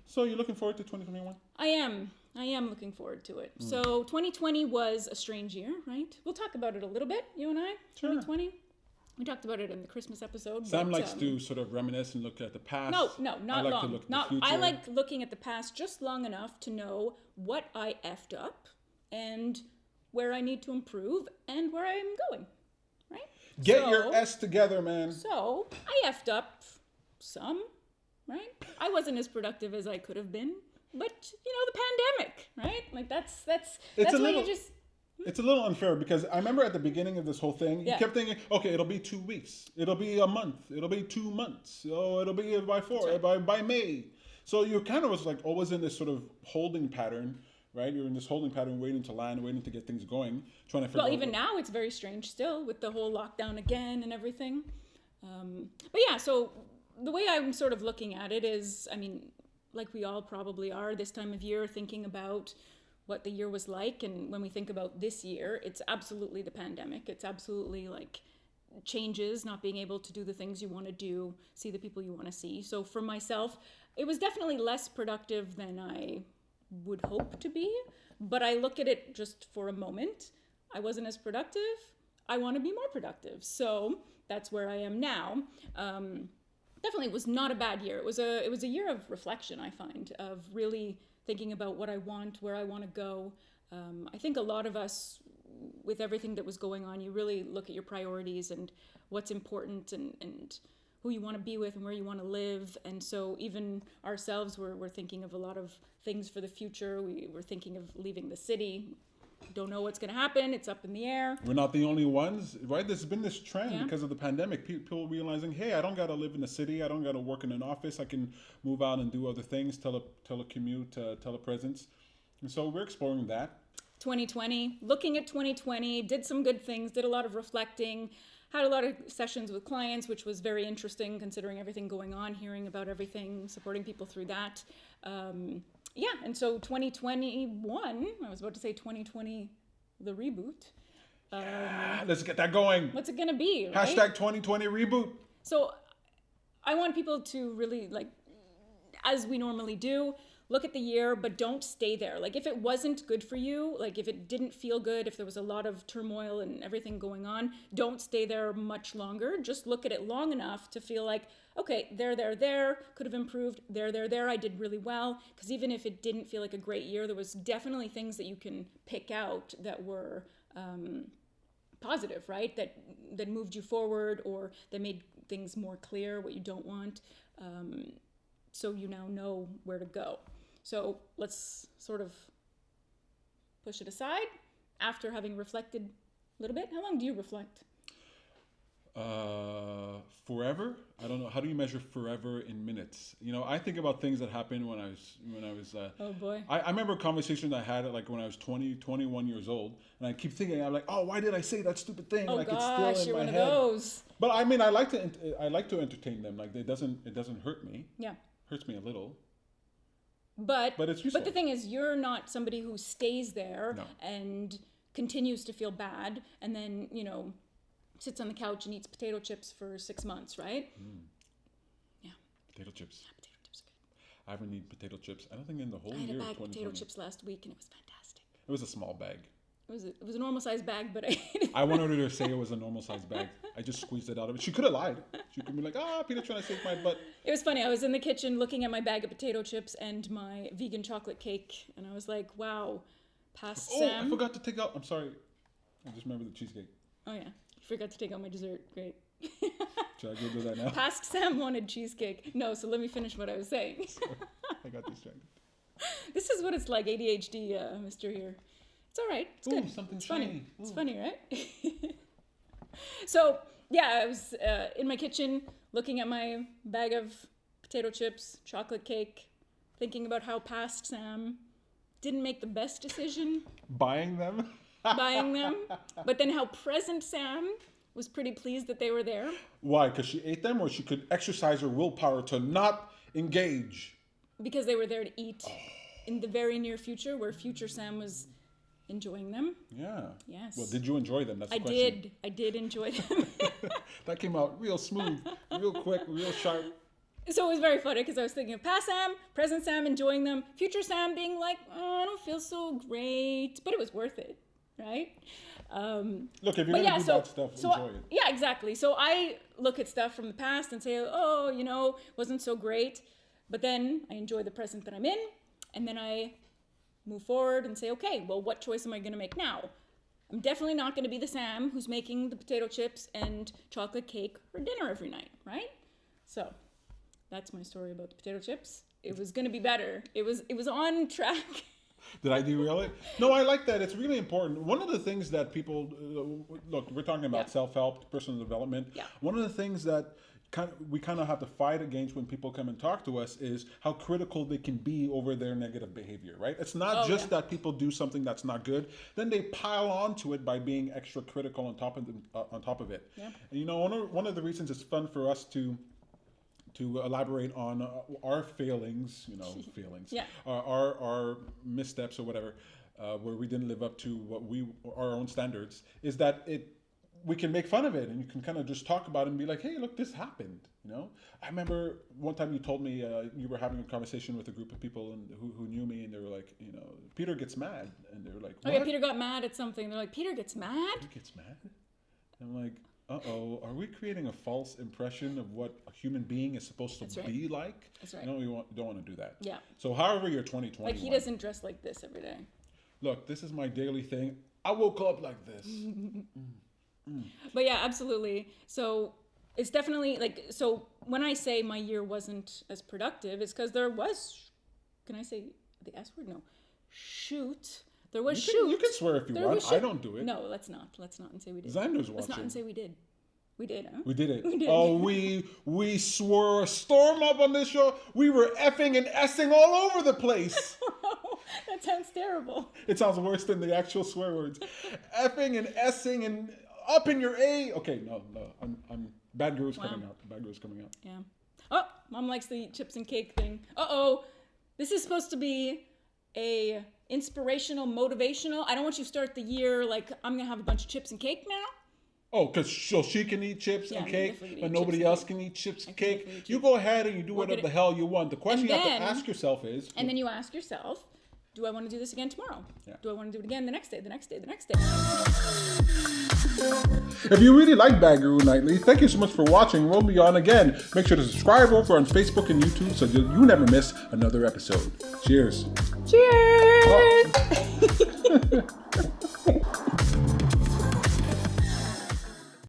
So you're looking forward to 2021? I am. I am looking forward to it. So 2020 was a strange year, right? We'll talk about it a little bit, you and I. Sure. 2020. We talked about it in the Christmas episode. Sam likes to sort of reminisce and look at the past. No, not I like long. to look at not. the future. I like looking at the past just long enough to know what I effed up and where I need to improve and where I am going. Right? Get your S together, man. So I effed up some, right? I wasn't as productive as I could have been, but the pandemic, right? Like that's It's a what little- you just. It's a little unfair because I remember at the beginning of this whole thing, you Yeah. kept thinking, okay, it'll be 2 weeks, it'll be a month, it'll be 2 months, oh, it'll be by by May. So you kind of was like always in this sort of holding pattern, right? You're in this holding pattern, waiting to land, waiting to get things going, trying to figure out. Well, even now it's very strange still with the whole lockdown again and everything. But yeah, so the way I'm sort of looking at it is, I mean, like we all probably are this time of year, thinking about what the year was like. And when we think about this year, it's absolutely the pandemic. It's absolutely like changes, not being able to do the things you want to do, see the people you want to see. So for myself, it was definitely less productive than I would hope to be. But I look at it just for a moment. I wasn't as productive. I want to be more productive. So that's where I am now. Definitely was not a bad year. It was a year of reflection, I find, of really thinking about what I want, where I want to go. I think a lot of us, with everything that was going on, you really look at your priorities and what's important and who you want to be with and where you want to live. And so even ourselves, we're thinking of a lot of things for the future. We're thinking of leaving the city. Don't know what's going to happen. It's up in the air. We're not the only ones, right? There's been this trend Yeah. because of the pandemic. People realizing, hey, I don't got to live in the city. I don't got to work in an office. I can move out and do other things, telecommute, telepresence. And so we're exploring that. 2020, looking at 2020, did some good things, did a lot of reflecting, had a lot of sessions with clients, which was very interesting considering everything going on, hearing about everything, supporting people through that. Yeah, and so 2021, I was about to say 2020, the reboot. Let's get that going. What's it going to be, right? Hashtag 2020 reboot. So I want people to really, like, as we normally do, look at the year, but don't stay there. Like, if it wasn't good for you, like if it didn't feel good, if there was a lot of turmoil and everything going on, don't stay there much longer. Just look at it long enough to feel like, okay, there, could have improved, there, I did really well. Because even if it didn't feel like a great year, there was definitely things that you can pick out that were positive, right? That moved you forward or that made things more clear, what you don't want. So you now know where to go. So let's sort of push it aside after having reflected a little bit. How long do you reflect? Forever? I don't know. How do you measure forever in minutes? I think about things that happened when I was. Oh boy. I remember a conversation I had like when I was 21 years old, and I keep thinking, I'm like, oh, why did I say that stupid thing? Oh like gosh, it's still you're in my one head. of those. But I mean, I like to entertain them. Like it doesn't hurt me. Yeah. Hurts me a little. But it's useful. But the thing is, you're not somebody who stays there No. and continues to feel bad, and then sits on the couch and eats potato chips for 6 months, right? Yeah. Potato chips. Yeah, potato chips are good. I haven't eaten potato chips. I don't think in the whole I had year a of bag of 2020. potato chips last week, and it was fantastic. It was a small bag. It was a normal sized bag, but I ate it. I wanted her to say it was a normal sized bag. I just squeezed it out of it. She could have lied. She could be like, Peter trying to save my butt. It was funny. I was in the kitchen looking at my bag of potato chips and my vegan chocolate cake, and I was like, wow, past Sam. I forgot to take out. I'm sorry. I just remembered the cheesecake. Oh, yeah. You forgot to take out my dessert. Great. Should I go do that now? Past Sam wanted cheesecake. No, so let me finish what I was saying. I got distracted. This is what it's like, ADHD, Mr. Here. It's all right. It's good. Something it's shiny. funny. It's funny, right? So, yeah, I was in my kitchen looking at my bag of potato chips, chocolate cake, thinking about how past Sam didn't make the best decision Buying them? buying them, but then how present Sam was pretty pleased that they were there. Why? Because she ate them, or she could exercise her willpower to not engage? Because they were there to eat in the very near future, where future Sam was enjoying them. Yeah. Yes. Well, did you enjoy them? That's the I question. did enjoy them. That came out real smooth, real quick, real sharp. So it was very funny because I was thinking of past Sam, present Sam, enjoying them, future Sam being like, oh, I don't feel so great, but it was worth it, right? Look, if you're going to do that stuff, enjoy it. Yeah, exactly. So I look at stuff from the past and say, oh, wasn't so great. But then I enjoy the present that I'm in. And then I move forward and say, okay, well, what choice am I going to make now? I'm definitely not going to be the Sam who's making the potato chips and chocolate cake for dinner every night, right? So that's my story about the potato chips. It was going to be better. It was on track. Did I derail it? No, I like that. It's really important. One of the things that people look, we're talking about self-help, personal development. Yeah. One of the things that we kind of have to fight against when people come and talk to us is how critical they can be over their negative behavior, right? It's not that people do something that's not good, then they pile onto it by being extra critical on top of it. Yeah. And one of the reasons it's fun for us to elaborate on our failings, our missteps or whatever, where we didn't live up to our own standards, is that we can make fun of it and you can kind of just talk about it and be like, hey, look, this happened. I remember one time you told me you were having a conversation with a group of people and who knew me, and they were like, Peter gets mad, and they were like, what? Oh yeah, Peter got mad at something. They're like, Peter gets mad? Peter gets mad? I'm like, uh-oh, are we creating a false impression of what a human being is supposed to be like? That's right. We don't want to do that. Yeah. So however your 2020, like he doesn't dress like this every day. Look, this is my daily thing. I woke up like this. But yeah, absolutely. So it's definitely so when I say my year wasn't as productive, it's because there was, can I say the S word? No. Shoot. There was shoot. You can swear if you want. I don't do it. No, let's not and say we did. Xander's watching. Let's not and say we did. We did, huh? We did it. We did. Oh, we swore a storm up on this show. We were effing and essing all over the place. That sounds terrible. It sounds worse than the actual swear words. Effing and essing and up in your A. Okay, no. I'm Bad Guru's coming out. Bad Guru's coming out. Yeah. Oh, Mom likes the chips and cake thing. Uh-oh. This is supposed to be a inspirational, motivational. I don't want you to start the year like I'm going to have a bunch of chips and cake now. Oh, because she can eat chips and cake, but nobody else can eat chips and cake. You go ahead and you do whatever the hell you want. The question you have to ask yourself is... And then you ask yourself, do I want to do this again tomorrow? Yeah. Do I want to do it again the next day, the next day, the next day? If you really like Bad Guru Nightly, thank you so much for watching. We'll be on again. Make sure to subscribe over on Facebook and YouTube so you never miss another episode. Cheers. Cheers! Oh.